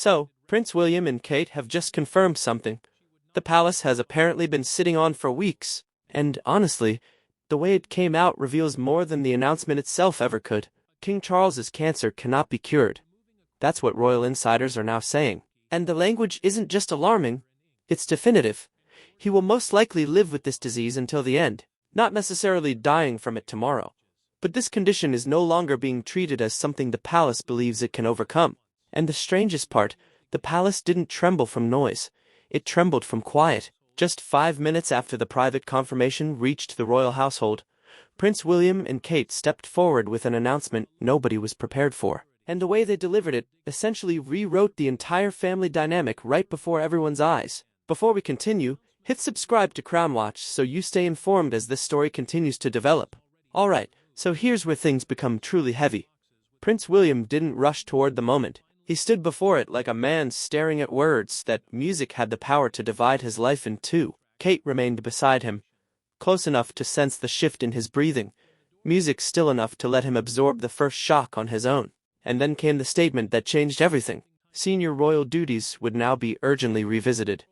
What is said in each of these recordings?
So, Prince William and Kate have just confirmed something. The palace has apparently been sitting on for weeks, and honestly, the way it came out reveals more than the announcement itself ever could. King Charles's cancer cannot be cured. That's what royal insiders are now saying. And the language isn't just alarming, it's definitive. He will most likely live with this disease until the end, not necessarily dying from it tomorrow. But this condition is no longer being treated as something the palace believes it can overcome. And the strangest part, the palace didn't tremble from noise. It trembled from quiet. Just 5 minutes after the private confirmation reached the royal household, Prince William and Kate stepped forward with an announcement nobody was prepared for. And the way they delivered it essentially rewrote the entire family dynamic right before everyone's eyes. Before we continue, hit subscribe to Crown Watch so you stay informed as this story continues to develop. Alright, so here's where things become truly heavy. Prince William didn't rush toward the moment. He stood before it like a man staring at words that music had the power to divide his life in two. Kate remained beside him, close enough to sense the shift in his breathing, music still enough to let him absorb the first shock on his own. And then came the statement that changed everything. Senior royal duties would now be urgently revisited.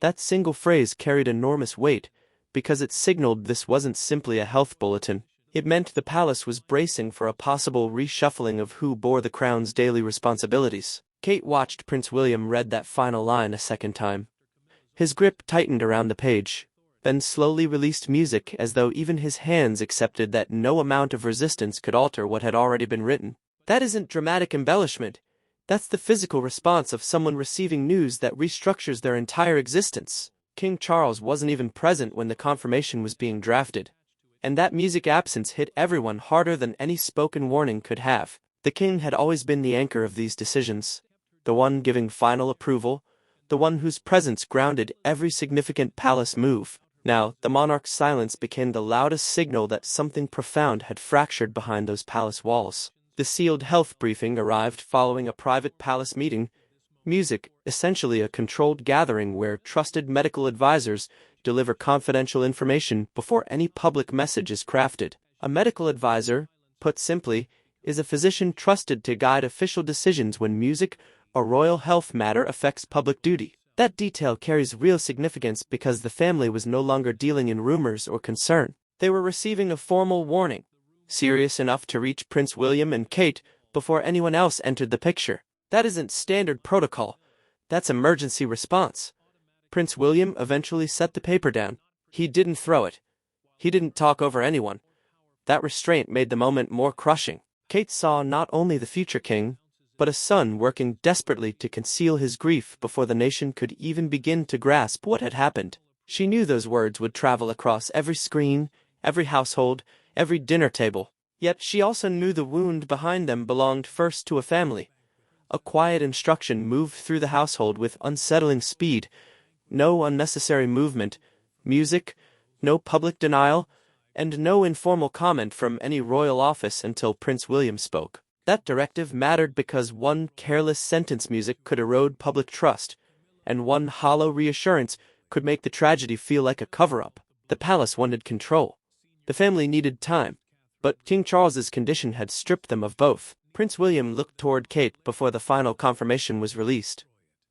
That single phrase carried enormous weight, because it signaled this wasn't simply a health bulletin. It meant the palace was bracing for a possible reshuffling of who bore the crown's daily responsibilities. Kate watched Prince William read that final line a second time. His grip tightened around the page, then slowly released music as though even his hands accepted that no amount of resistance could alter what had already been written. That isn't dramatic embellishment. That's the physical response of someone receiving news that restructures their entire existence. King Charles wasn't even present when the confirmation was being drafted. And that music absence hit everyone harder than any spoken warning could have. The king had always been the anchor of these decisions, the one giving final approval, the one whose presence grounded every significant palace move. Now, the monarch's silence became the loudest signal that something profound had fractured behind those palace walls. The sealed health briefing arrived following a private palace meeting. Music, essentially a controlled gathering where trusted medical advisors deliver confidential information before any public message is crafted. A medical advisor, put simply, is a physician trusted to guide official decisions when music or royal health matter affects public duty. That detail carries real significance because the family was no longer dealing in rumors or concern. They were receiving a formal warning, serious enough to reach Prince William and Kate before anyone else entered the picture. That isn't standard protocol. That's emergency response. Prince William eventually set the paper down. He didn't throw it. He didn't talk over anyone. That restraint made the moment more crushing. Kate saw not only the future king, but a son working desperately to conceal his grief before the nation could even begin to grasp what had happened. She knew those words would travel across every screen, every household, every dinner table. Yet she also knew the wound behind them belonged first to a family. A quiet instruction moved through the household with unsettling speed. No unnecessary movement, music, no public denial, and no informal comment from any royal office until Prince William spoke. That directive mattered because one careless sentence music could erode public trust, and one hollow reassurance could make the tragedy feel like a cover-up. The palace wanted control. The family needed time, but King Charles's condition had stripped them of both. Prince William looked toward Kate before the final confirmation was released.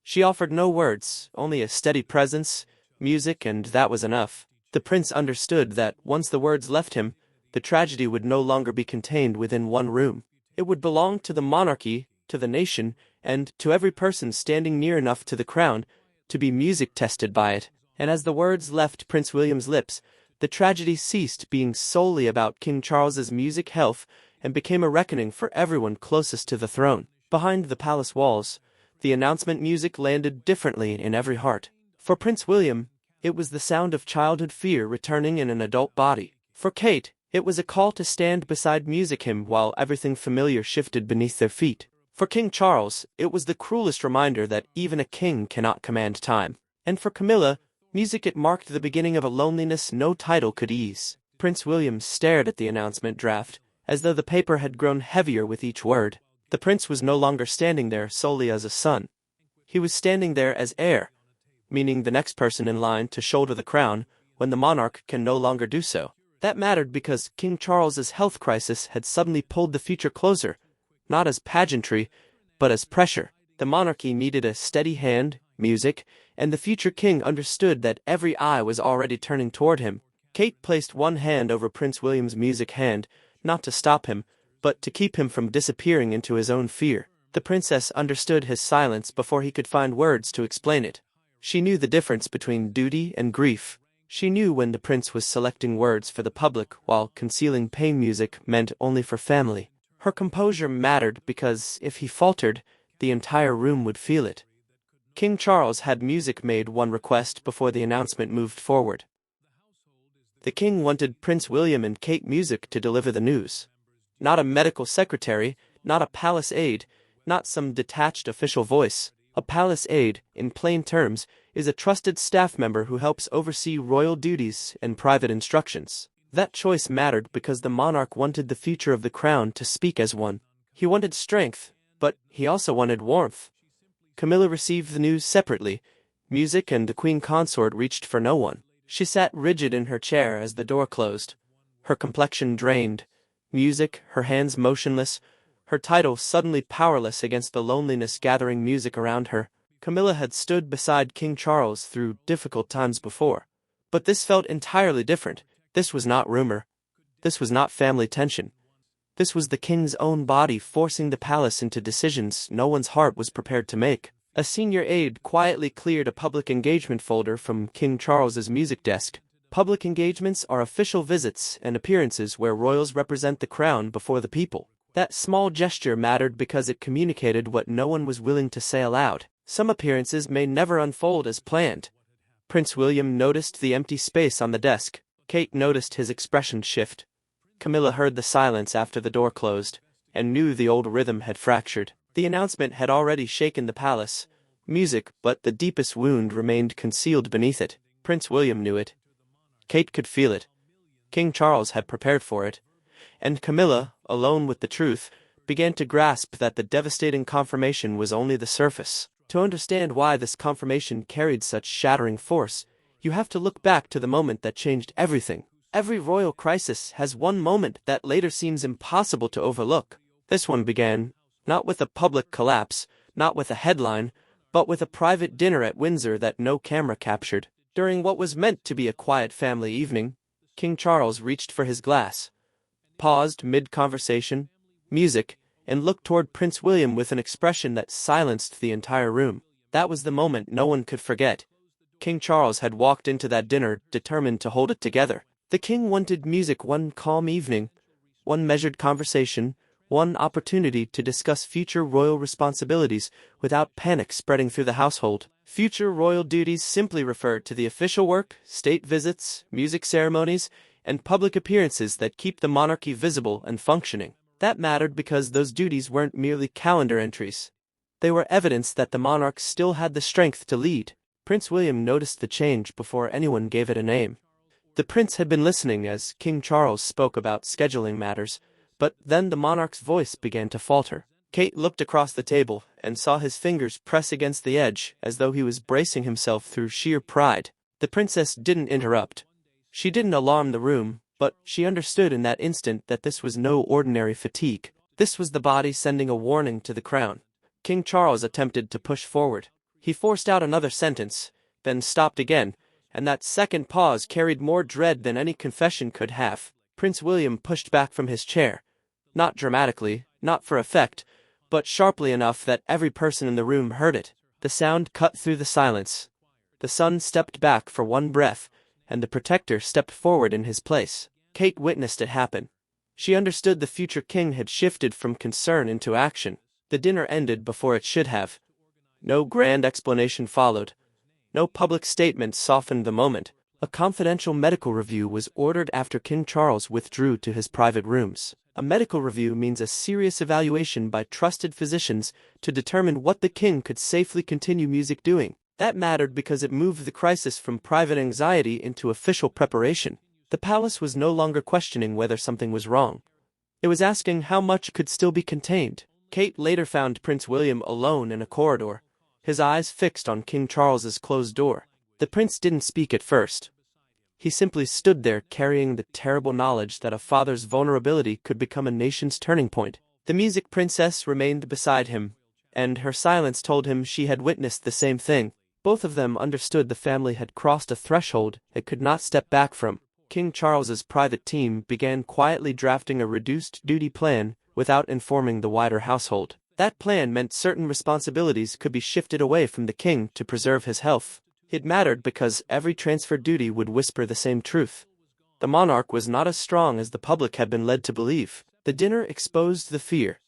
She offered no words, only a steady presence, music, and that was enough. The prince understood that once the words left him, the tragedy would no longer be contained within one room. It would belong to the monarchy, to the nation, and to every person standing near enough to the crown to be music tested by it. And as the words left Prince William's lips, the tragedy ceased being solely about King Charles's music health and became a reckoning for everyone closest to the throne. Behind the palace walls, the announcement music landed differently in every heart. For Prince William, it was the sound of childhood fear returning in an adult body. For Kate, it was a call to stand beside music him while everything familiar shifted beneath their feet. For King Charles, it was the cruelest reminder that even a king cannot command time. And for Camilla, music it marked the beginning of a loneliness no title could ease. Prince William stared at the announcement draft, as though the paper had grown heavier with each word. The prince was no longer standing there solely as a son. He was standing there as heir, meaning the next person in line to shoulder the crown when the monarch can no longer do so. That mattered because King Charles's health crisis had suddenly pulled the future closer, not as pageantry, but as pressure. The monarchy needed a steady hand, music, and the future king understood that every eye was already turning toward him. Kate placed one hand over Prince William's music hand, not to stop him, but to keep him from disappearing into his own fear. The princess understood his silence before he could find words to explain it. She knew the difference between duty and grief. She knew when the prince was selecting words for the public while concealing pain music meant only for family. Her composure mattered because if he faltered, the entire room would feel it. King Charles had music made one request before the announcement moved forward. The king wanted Prince William and Kate music to deliver the news. Not a medical secretary, not a palace aide, not some detached official voice. A palace aide, in plain terms, is a trusted staff member who helps oversee royal duties and private instructions. That choice mattered because the monarch wanted the future of the crown to speak as one. He wanted strength, but he also wanted warmth. Camilla received the news separately. Music and the queen consort reached for no one. She sat rigid in her chair as the door closed. Her complexion drained. Music, her hands motionless, her title suddenly powerless against the loneliness gathering music around her. Camilla had stood beside King Charles through difficult times before. But this felt entirely different. This was not rumor. This was not family tension. This was the king's own body forcing the palace into decisions no one's heart was prepared to make. A senior aide quietly cleared a public engagement folder from King Charles's music desk. Public engagements are official visits and appearances where royals represent the crown before the people. That small gesture mattered because it communicated what no one was willing to say aloud. Some appearances may never unfold as planned. Prince William noticed the empty space on the desk. Kate noticed his expression shift. Camilla heard the silence after the door closed, and knew the old rhythm had fractured. The announcement had already shaken the palace. Music, but the deepest wound remained concealed beneath it. Prince William knew it. Kate could feel it. King Charles had prepared for it. And Camilla, alone with the truth, began to grasp that the devastating confirmation was only the surface. To understand why this confirmation carried such shattering force, you have to look back to the moment that changed everything. Every royal crisis has one moment that later seems impossible to overlook. This one began, not with a public collapse, not with a headline, but with a private dinner at Windsor that no camera captured. During what was meant to be a quiet family evening, King Charles reached for his glass, paused mid-conversation, music, and looked toward Prince William with an expression that silenced the entire room. That was the moment no one could forget. King Charles had walked into that dinner determined to hold it together. The king wanted music one calm evening, one measured conversation, one opportunity to discuss future royal responsibilities without panic spreading through the household. Future royal duties simply referred to the official work, state visits, music ceremonies, and public appearances that keep the monarchy visible and functioning. That mattered because those duties weren't merely calendar entries. They were evidence that the monarch still had the strength to lead. Prince William noticed the change before anyone gave it a name. The prince had been listening as King Charles spoke about scheduling matters, but then the monarch's voice began to falter. Kate looked across the table and saw his fingers press against the edge as though he was bracing himself through sheer pride. The princess didn't interrupt. She didn't alarm the room, but she understood in that instant that this was no ordinary fatigue. This was the body sending a warning to the crown. King Charles attempted to push forward. He forced out another sentence, then stopped again, and that second pause carried more dread than any confession could have. Prince William pushed back from his chair. Not dramatically, not for effect, but sharply enough that every person in the room heard it. The sound cut through the silence. The son stepped back for one breath, and the protector stepped forward in his place. Kate witnessed it happen. She understood the future king had shifted from concern into action. The dinner ended before it should have. No grand explanation followed. No public statement softened the moment. A confidential medical review was ordered after King Charles withdrew to his private rooms. A medical review means a serious evaluation by trusted physicians to determine what the king could safely continue music doing. That mattered because it moved the crisis from private anxiety into official preparation. The palace was no longer questioning whether something was wrong. It was asking how much could still be contained. Kate later found Prince William alone in a corridor, his eyes fixed on King Charles's closed door. The prince didn't speak at first. He simply stood there carrying the terrible knowledge that a father's vulnerability could become a nation's turning point. The music princess remained beside him, and her silence told him she had witnessed the same thing. Both of them understood the family had crossed a threshold it could not step back from. King Charles's private team began quietly drafting a reduced-duty plan without informing the wider household. That plan meant certain responsibilities could be shifted away from the king to preserve his health. It mattered because every transferred duty would whisper the same truth. The monarch was not as strong as the public had been led to believe. The dinner exposed the fear,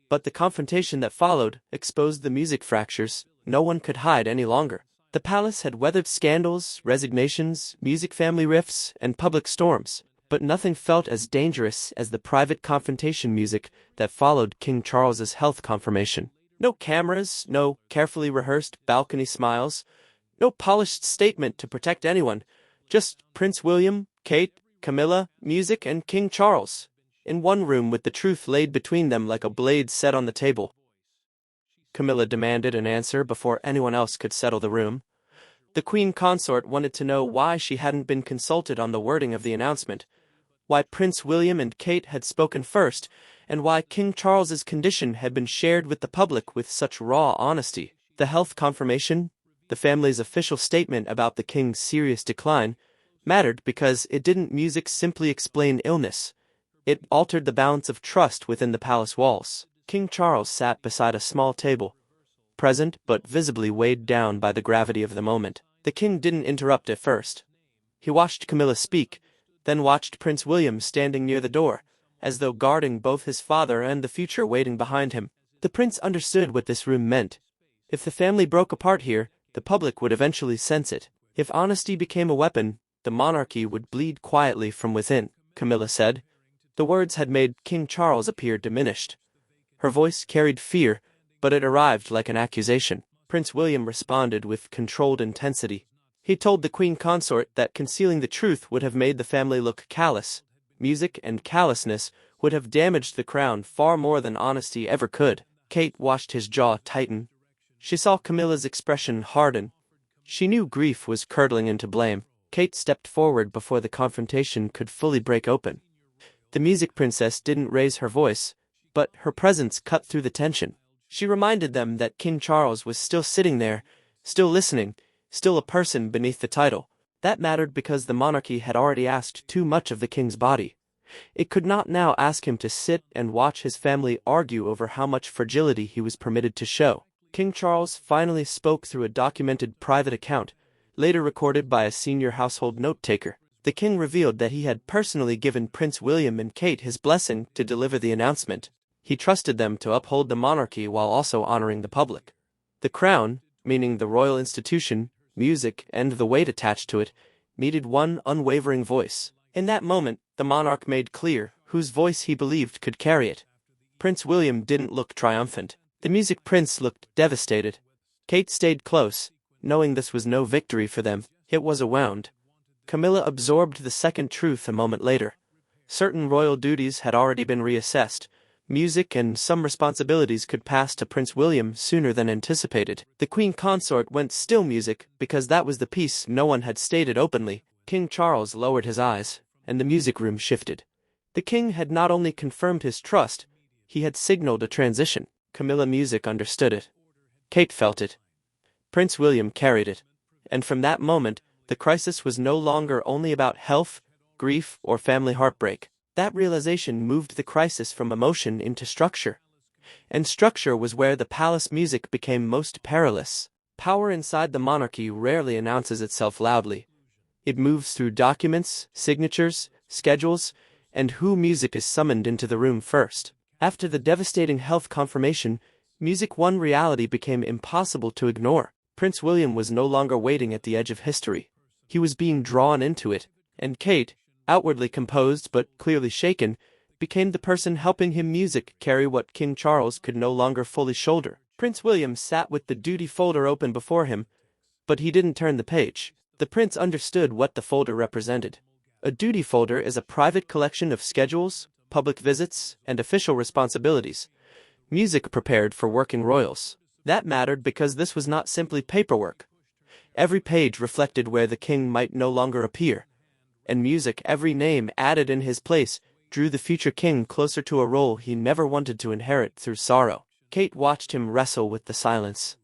but the confrontation that followed exposed the music fractures no one could hide any longer. The palace had weathered scandals, resignations, music family rifts, and public storms, but nothing felt as dangerous as the private confrontation music that followed King Charles's health confirmation. No cameras, no carefully rehearsed balcony smiles, no polished statement to protect anyone, just Prince William, Kate, Camilla, music, and King Charles, in one room with the truth laid between them like a blade set on the table. Camilla demanded an answer before anyone else could settle the room. The queen consort wanted to know why she hadn't been consulted on the wording of the announcement, why Prince William and Kate had spoken first, and why King Charles's condition had been shared with the public with such raw honesty. The health confirmation, the family's official statement about the king's serious decline, mattered because it didn't music simply explain illness. It altered the balance of trust within the palace walls. King Charles sat beside a small table, present but visibly weighed down by the gravity of the moment. The king didn't interrupt at first. He watched Camilla speak, then watched Prince William standing near the door, as though guarding both his father and the future waiting behind him. The prince understood what this room meant. If the family broke apart here, the public would eventually sense it. If honesty became a weapon, the monarchy would bleed quietly from within, Camilla said. The words had made King Charles appear diminished. Her voice carried fear, but it arrived like an accusation. Prince William responded with controlled intensity. He told the queen consort that concealing the truth would have made the family look callous. Music and callousness would have damaged the crown far more than honesty ever could. Kate watched his jaw tighten. She saw Camilla's expression harden. She knew grief was curdling into blame. Kate stepped forward before the confrontation could fully break open. The music princess didn't raise her voice, but her presence cut through the tension. She reminded them that King Charles was still sitting there, still listening, still a person beneath the title. That mattered because the monarchy had already asked too much of the king's body. It could not now ask him to sit and watch his family argue over how much fragility he was permitted to show. King Charles finally spoke through a documented private account, later recorded by a senior household note-taker. The king revealed that he had personally given Prince William and Kate his blessing to deliver the announcement. He trusted them to uphold the monarchy while also honoring the public. The crown, meaning the royal institution, music, and the weight attached to it, needed one unwavering voice. In that moment, the monarch made clear whose voice he believed could carry it. Prince William didn't look triumphant. The music prince looked devastated. Kate stayed close, knowing this was no victory for them. It was a wound. Camilla absorbed the second truth a moment later. Certain royal duties had already been reassessed. Music and some responsibilities could pass to Prince William sooner than anticipated. The queen consort went still music because that was the piece no one had stated openly. King Charles lowered his eyes, and the music room shifted. The king had not only confirmed his trust, he had signaled a transition. Camilla music understood it. Kate felt it. Prince William carried it. And from that moment, the crisis was no longer only about health, grief, or family heartbreak. That realization moved the crisis from emotion into structure. And structure was where the palace music became most perilous. Power inside the monarchy rarely announces itself loudly. It moves through documents, signatures, schedules, and who music is summoned into the room first. After the devastating health confirmation, music one reality became impossible to ignore. Prince William was no longer waiting at the edge of history. He was being drawn into it, and Kate, outwardly composed but clearly shaken, became the person helping him music carry what King Charles could no longer fully shoulder. Prince William sat with the duty folder open before him, but he didn't turn the page. The prince understood what the folder represented. A duty folder is a private collection of schedules, public visits, and official responsibilities. Music prepared for working royals. That mattered because this was not simply paperwork. Every page reflected where the king might no longer appear. And music, every name added in his place, drew the future king closer to a role he never wanted to inherit through sorrow. Kate watched him wrestle with the silence.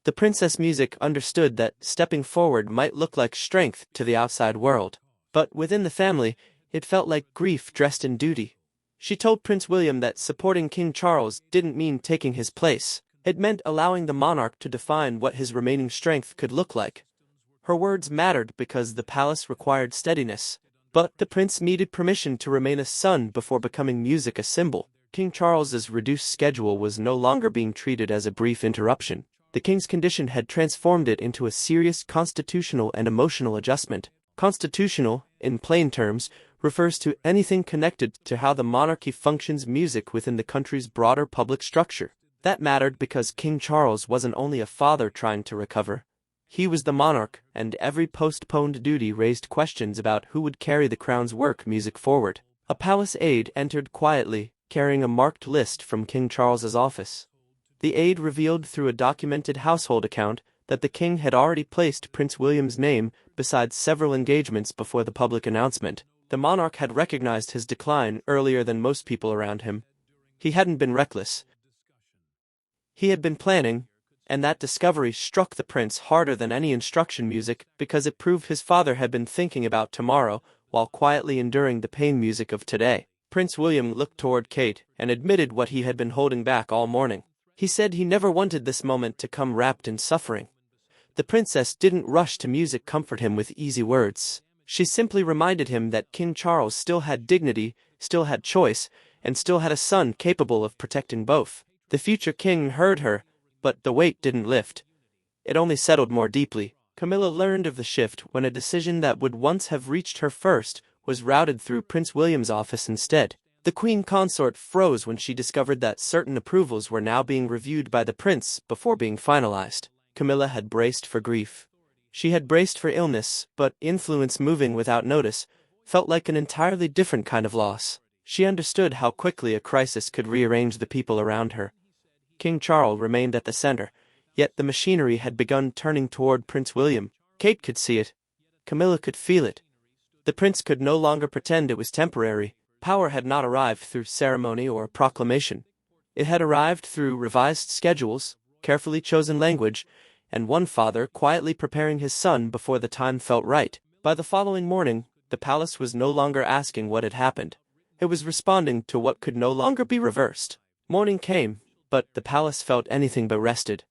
The princess music understood that stepping forward might look like strength to the outside world, but within the family, it felt like grief dressed in duty. She told Prince William that supporting King Charles didn't mean taking his place. It meant allowing the monarch to define what his remaining strength could look like. Her words mattered because the palace required steadiness, but the prince needed permission to remain a son before becoming music a symbol. King Charles's reduced schedule was no longer being treated as a brief interruption. The king's condition had transformed it into a serious constitutional and emotional adjustment. Constitutional, in plain terms, refers to anything connected to how the monarchy functions music within the country's broader public structure. That mattered because King Charles wasn't only a father trying to recover. He was the monarch, and every postponed duty raised questions about who would carry the crown's work music forward. A palace aide entered quietly, carrying a marked list from King Charles's office. The aide revealed through a documented household account that the king had already placed Prince William's name beside several engagements before the public announcement. The monarch had recognized his decline earlier than most people around him. He hadn't been reckless. He had been planning, and that discovery struck the prince harder than any instruction music because it proved his father had been thinking about tomorrow while quietly enduring the pain music of today. Prince William looked toward Kate and admitted what he had been holding back all morning. He said he never wanted this moment to come wrapped in suffering. The princess didn't rush to music comfort him with easy words. She simply reminded him that King Charles still had dignity, still had choice, and still had a son capable of protecting both. The future king heard her, but the weight didn't lift. It only settled more deeply. Camilla learned of the shift when a decision that would once have reached her first was routed through Prince William's office instead. The queen consort froze when she discovered that certain approvals were now being reviewed by the prince before being finalized. Camilla had braced for grief. She had braced for illness, but influence moving without notice felt like an entirely different kind of loss. She understood how quickly a crisis could rearrange the people around her. King Charles remained at the center, yet the machinery had begun turning toward Prince William. Kate could see it. Camilla could feel it. The prince could no longer pretend it was temporary. Power had not arrived through ceremony or proclamation. It had arrived through revised schedules, carefully chosen language, and one father quietly preparing his son before the time felt right. By the following morning, the palace was no longer asking what had happened. It was responding to what could no longer be reversed. Morning came, but the palace felt anything but rested.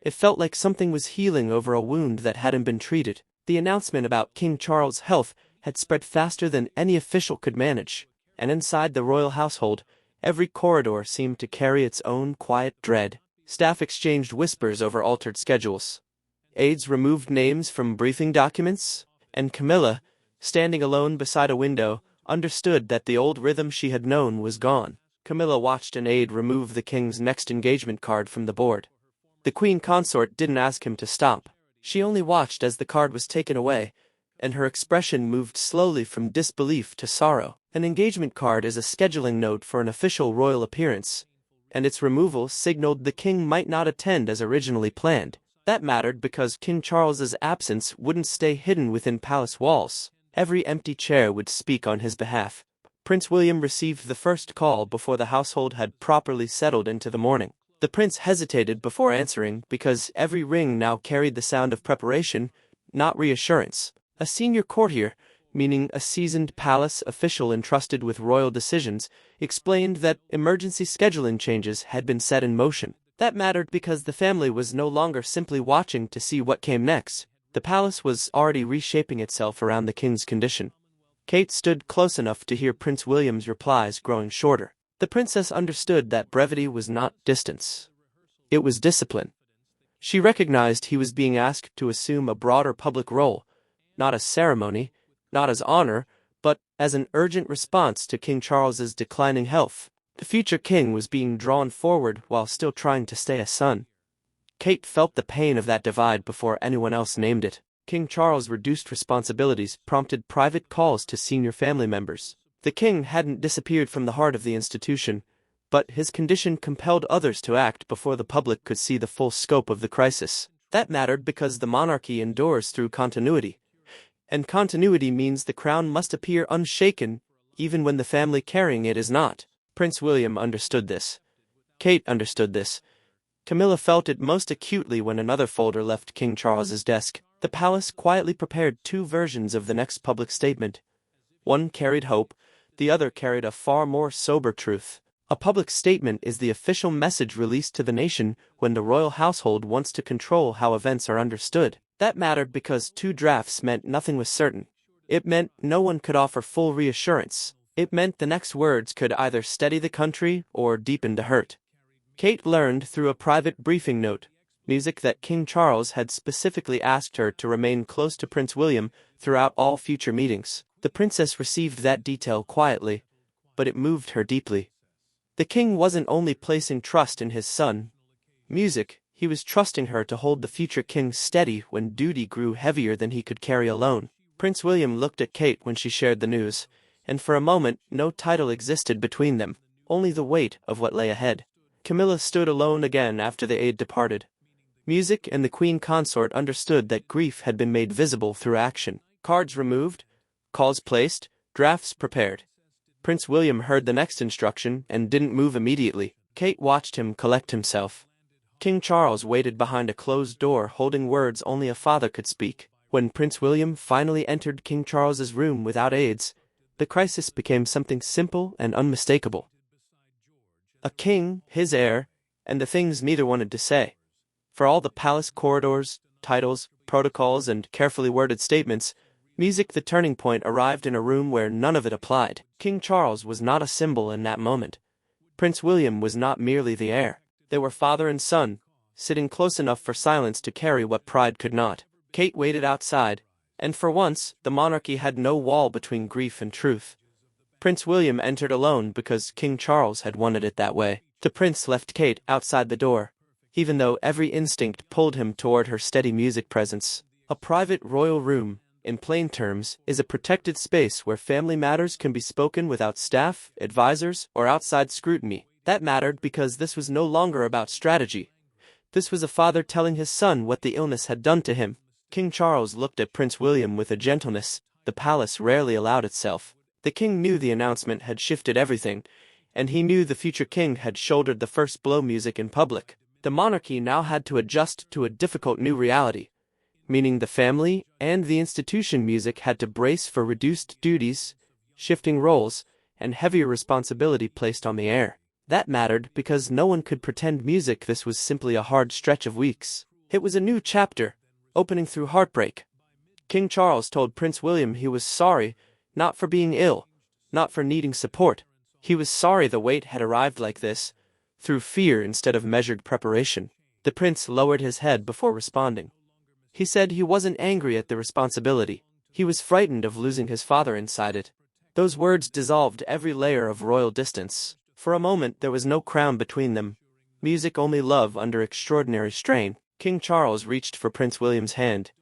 It felt like something was healing over a wound that hadn't been treated. The announcement about King Charles' health had spread faster than any official could manage, and inside the royal household, every corridor seemed to carry its own quiet dread. Staff exchanged whispers over altered schedules. Aides removed names from briefing documents, and Camilla, standing alone beside a window, understood that the old rhythm she had known was gone. Camilla watched an aide remove the king's next engagement card from the board. The queen consort didn't ask him to stop. She only watched as the card was taken away, and her expression moved slowly from disbelief to sorrow. An engagement card is a scheduling note for an official royal appearance, and its removal signaled the king might not attend as originally planned. That mattered because King Charles's absence wouldn't stay hidden within palace walls. Every empty chair would speak on his behalf. Prince William received the first call before the household had properly settled into the morning. The prince hesitated before answering because every ring now carried the sound of preparation, not reassurance. A senior courtier, meaning a seasoned palace official entrusted with royal decisions, explained that emergency scheduling changes had been set in motion. That mattered because the family was no longer simply watching to see what came next. The palace was already reshaping itself around the king's condition. Kate stood close enough to hear Prince William's replies growing shorter. The princess understood that brevity was not distance. It was discipline. She recognized he was being asked to assume a broader public role, not as ceremony, not as honor, but as an urgent response to King Charles's declining health. The future king was being drawn forward while still trying to stay a son. Kate felt the pain of that divide before anyone else named it. King Charles' reduced responsibilities prompted private calls to senior family members. The king hadn't disappeared from the heart of the institution, but his condition compelled others to act before the public could see the full scope of the crisis. That mattered because the monarchy endures through continuity. And continuity means the crown must appear unshaken, even when the family carrying it is not. Prince William understood this. Kate understood this. Camilla felt it most acutely when another folder left King Charles's desk. The palace quietly prepared two versions of the next public statement. One carried hope, the other carried a far more sober truth. A public statement is the official message released to the nation when the royal household wants to control how events are understood. That mattered because two drafts meant nothing was certain. It meant no one could offer full reassurance. It meant the next words could either steady the country or deepen the hurt. Kate learned through a private briefing note, music that King Charles had specifically asked her to remain close to Prince William throughout all future meetings. The princess received that detail quietly, but it moved her deeply. The king wasn't only placing trust in his son, music, he was trusting her to hold the future king steady when duty grew heavier than he could carry alone. Prince William looked at Kate when she shared the news, and for a moment no title existed between them, only the weight of what lay ahead. Camilla stood alone again after the aide departed. Music and the queen consort understood that grief had been made visible through action. Cards removed, calls placed, drafts prepared. Prince William heard the next instruction and didn't move immediately. Kate watched him collect himself. King Charles waited behind a closed door holding words only a father could speak. When Prince William finally entered King Charles's room without aids, the crisis became something simple and unmistakable. A king, his heir, and the things neither wanted to say. For all the palace corridors, titles, protocols, and carefully worded statements, music the turning point arrived in a room where none of it applied. King Charles was not a symbol in that moment. Prince William was not merely the heir. They were father and son, sitting close enough for silence to carry what pride could not. Kate waited outside, and for once the monarchy had no wall between grief and truth. Prince William entered alone because King Charles had wanted it that way. The prince left Kate outside the door, even though every instinct pulled him toward her steady music presence. A private royal room, in plain terms, is a protected space where family matters can be spoken without staff, advisors, or outside scrutiny. That mattered because this was no longer about strategy. This was a father telling his son what the illness had done to him. King Charles looked at Prince William with a gentleness the palace rarely allowed itself. The king knew the announcement had shifted everything, and he knew the future king had shouldered the first blow music in public. The monarchy now had to adjust to a difficult new reality, meaning the family and the institution music had to brace for reduced duties, shifting roles, and heavier responsibility placed on the heir. That mattered because no one could pretend music this was simply a hard stretch of weeks. It was a new chapter, opening through heartbreak. King Charles told Prince William he was sorry, not for being ill, not for needing support. He was sorry the weight had arrived like this, through fear instead of measured preparation. The prince lowered his head before responding. He said he wasn't angry at the responsibility. He was frightened of losing his father inside it. Those words dissolved every layer of royal distance. For a moment there was no crown between them. Music only love under extraordinary strain. King Charles reached for Prince William's hand.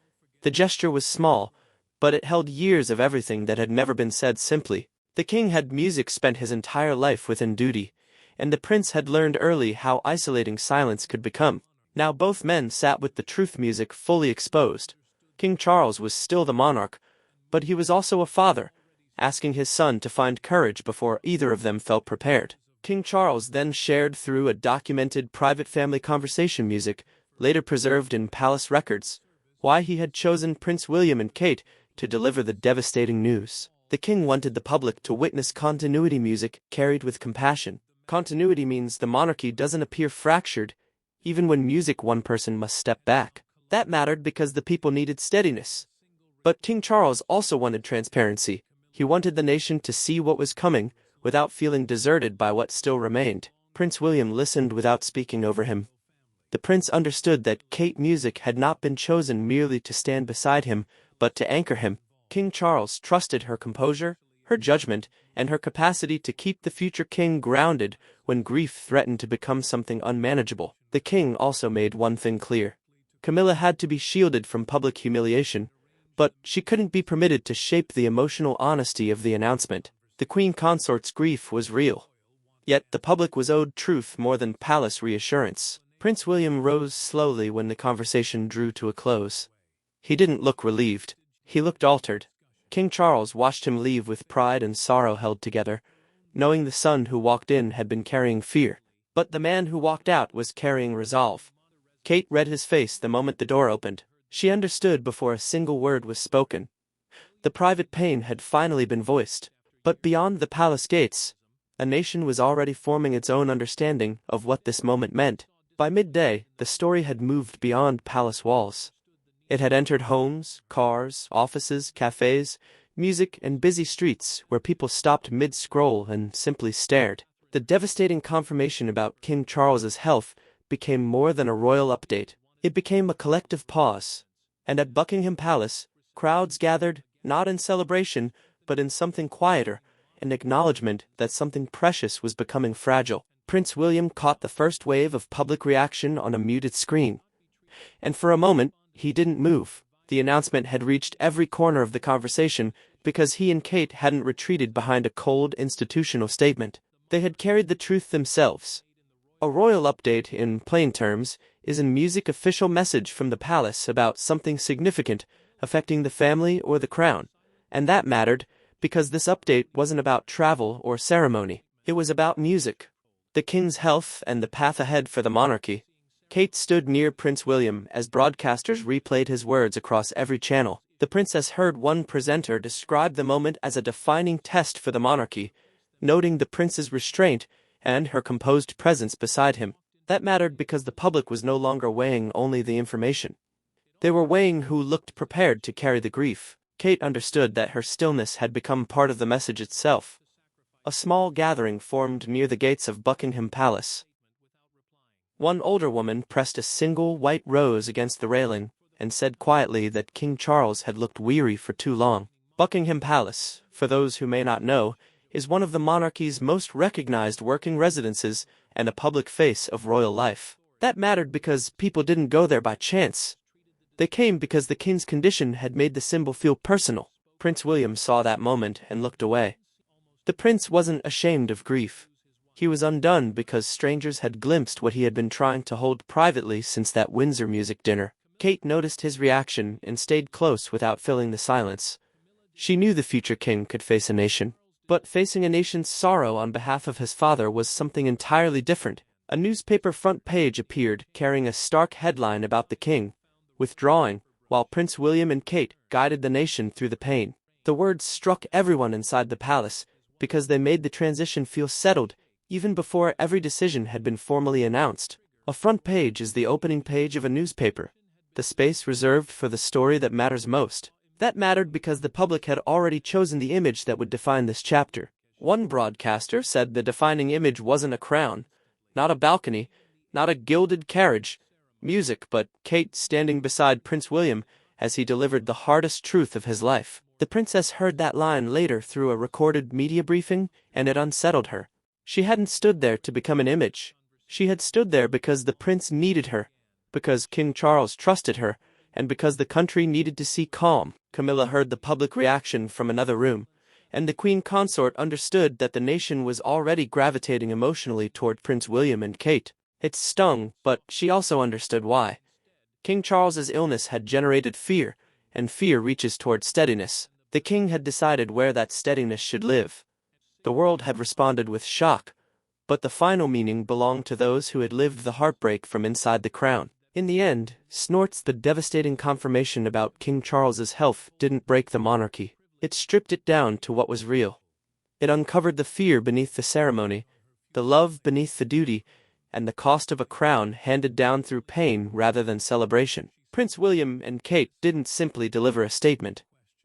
The gesture was small, but it held years of everything that had never been said simply. The king had music spent his entire life within duty, and the prince had learned early how isolating silence could become. Now both men sat with the truth music fully exposed. King Charles was still the monarch, but he was also a father, asking his son to find courage before either of them felt prepared. King Charles then shared through a documented private family conversation music, later preserved in palace records, why he had chosen Prince William and Kate to deliver the devastating news. The king wanted the public to witness continuity music carried with compassion. Continuity means the monarchy doesn't appear fractured, even when music one person must step back. That mattered because the people needed steadiness. But King Charles also wanted transparency. He wanted the nation to see what was coming, without feeling deserted by what still remained. Prince William listened without speaking over him. The prince understood that Kate music had not been chosen merely to stand beside him, but to anchor him. King Charles trusted her composure, her judgment, and her capacity to keep the future king grounded when grief threatened to become something unmanageable. The king also made one thing clear. Camilla had to be shielded from public humiliation, but she couldn't be permitted to shape the emotional honesty of the announcement. The queen consort's grief was real. Yet the public was owed truth more than palace reassurance. Prince William rose slowly when the conversation drew to a close. He didn't look relieved. He looked altered. King Charles watched him leave with pride and sorrow held together, knowing the son who walked in had been carrying fear. But the man who walked out was carrying resolve. Kate read his face the moment the door opened. She understood before a single word was spoken. The private pain had finally been voiced. But beyond the palace gates, a nation was already forming its own understanding of what this moment meant. By midday, the story had moved beyond palace walls. It had entered homes, cars, offices, cafes, music, and busy streets where people stopped mid-scroll and simply stared. The devastating confirmation about King Charles's health became more than a royal update. It became a collective pause. And at Buckingham Palace, crowds gathered, not in celebration, but in something quieter, an acknowledgement that something precious was becoming fragile. Prince William caught the first wave of public reaction on a muted screen. And for a moment, he didn't move. The announcement had reached every corner of the conversation because he and Kate hadn't retreated behind a cold institutional statement. They had carried the truth themselves. A royal update, in plain terms, is a music official message from the palace about something significant affecting the family or the crown. And that mattered because this update wasn't about travel or ceremony. It was about music, the king's health, and the path ahead for the monarchy. Kate stood near Prince William as broadcasters replayed his words across every channel. The princess heard one presenter describe the moment as a defining test for the monarchy, noting the prince's restraint and her composed presence beside him. That mattered because the public was no longer weighing only the information. They were weighing who looked prepared to carry the grief. Kate understood that her stillness had become part of the message itself. A small gathering formed near the gates of Buckingham Palace. One older woman pressed a single white rose against the railing and said quietly that King Charles had looked weary for too long. Buckingham Palace, for those who may not know, is one of the monarchy's most recognized working residences and a public face of royal life. That mattered because people didn't go there by chance. They came because the king's condition had made the symbol feel personal. Prince William saw that moment and looked away. The prince wasn't ashamed of grief. He was undone because strangers had glimpsed what he had been trying to hold privately since that Windsor music dinner. Kate noticed his reaction and stayed close without filling the silence. She knew the future king could face a nation. But facing a nation's sorrow on behalf of his father was something entirely different. A newspaper front page appeared carrying a stark headline about the king withdrawing, while Prince William and Kate guided the nation through the pain. The words struck everyone inside the palace because they made the transition feel settled even before every decision had been formally announced. A front page is the opening page of a newspaper, the space reserved for the story that matters most. That mattered because the public had already chosen the image that would define this chapter. One broadcaster said the defining image wasn't a crown, not a balcony, not a gilded carriage, music, but Kate standing beside Prince William as he delivered the hardest truth of his life. The princess heard that line later through a recorded media briefing, and it unsettled her. She hadn't stood there to become an image. She had stood there because the prince needed her, because King Charles trusted her, and because the country needed to see calm. Camilla heard the public reaction from another room, and the Queen Consort understood that the nation was already gravitating emotionally toward Prince William and Kate. It stung, but she also understood why. King Charles's illness had generated fear, and fear reaches toward steadiness. The king had decided where that steadiness should live. The world had responded with shock, but the final meaning belonged to those who had lived the heartbreak from inside the crown. In the end, snorts, the devastating confirmation about King Charles's health didn't break the monarchy. It stripped it down to what was real. It uncovered the fear beneath the ceremony, the love beneath the duty, and the cost of a crown handed down through pain rather than celebration. Prince William and Kate didn't simply deliver a statement.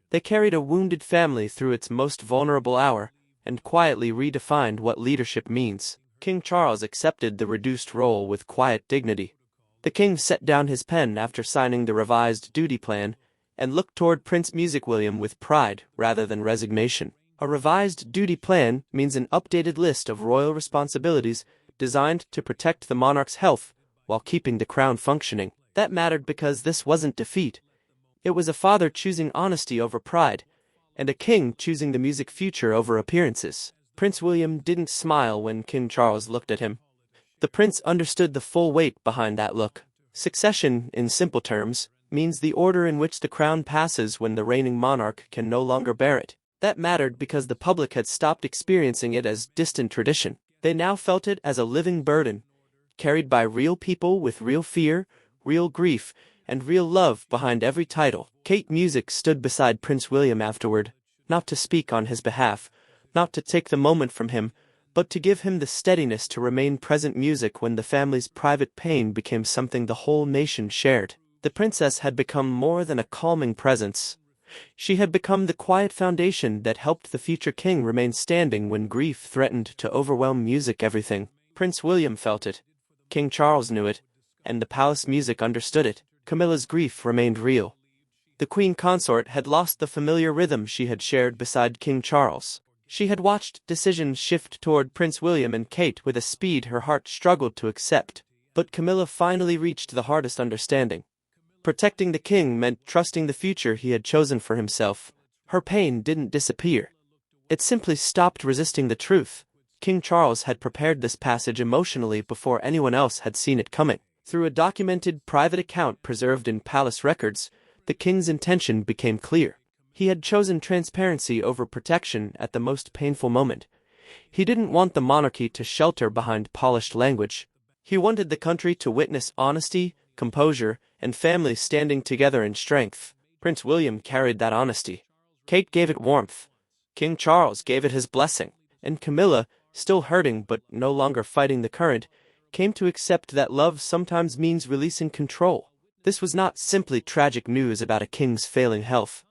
They carried a wounded family through its most vulnerable hour, and quietly redefined what leadership means. King Charles accepted the reduced role with quiet dignity. The king set down his pen after signing the revised duty plan, and looked toward Prince Music William with pride rather than resignation. A revised duty plan means an updated list of royal responsibilities designed to protect the monarch's health while keeping the crown functioning. That mattered because this wasn't defeat. It was a father choosing honesty over pride, and a king choosing the music future over appearances. Prince William didn't smile when King Charles looked at him. The prince understood the full weight behind that look. Succession, in simple terms, means the order in which the crown passes when the reigning monarch can no longer bear it. That mattered because the public had stopped experiencing it as distant tradition. They now felt it as a living burden, carried by real people with real fear, real grief, and real love behind every title. Kate Music stood beside Prince William afterward, not to speak on his behalf, not to take the moment from him, but to give him the steadiness to remain present. Music when the family's private pain became something the whole nation shared. The princess had become more than a calming presence. She had become the quiet foundation that helped the future king remain standing when grief threatened to overwhelm music. Everything. Prince William felt it. King Charles knew it, and the palace music understood it. Camilla's grief remained real. The queen consort had lost the familiar rhythm she had shared beside King Charles. She had watched decisions shift toward Prince William and Kate with a speed her heart struggled to accept. But Camilla finally reached the hardest understanding. Protecting the king meant trusting the future he had chosen for himself. Her pain didn't disappear. It simply stopped resisting the truth. King Charles had prepared this passage emotionally before anyone else had seen it coming. Through a documented private account preserved in palace records, the king's intention became clear. He had chosen transparency over protection at the most painful moment. He didn't want the monarchy to shelter behind polished language. He wanted the country to witness honesty, composure, and families standing together in strength. Prince William carried that honesty. Kate gave it warmth. King Charles gave it his blessing. And Camilla, still hurting but no longer fighting the current, came to accept that love sometimes means releasing control. This was not simply tragic news about a king's failing health.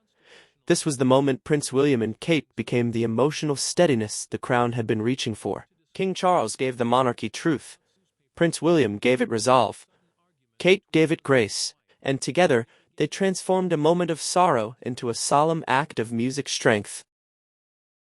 This was the moment Prince William and Kate became the emotional steadiness the crown had been reaching for. King Charles gave the monarchy truth. Prince William gave it resolve. Kate gave it grace, and together they transformed a moment of sorrow into a solemn act of music strength.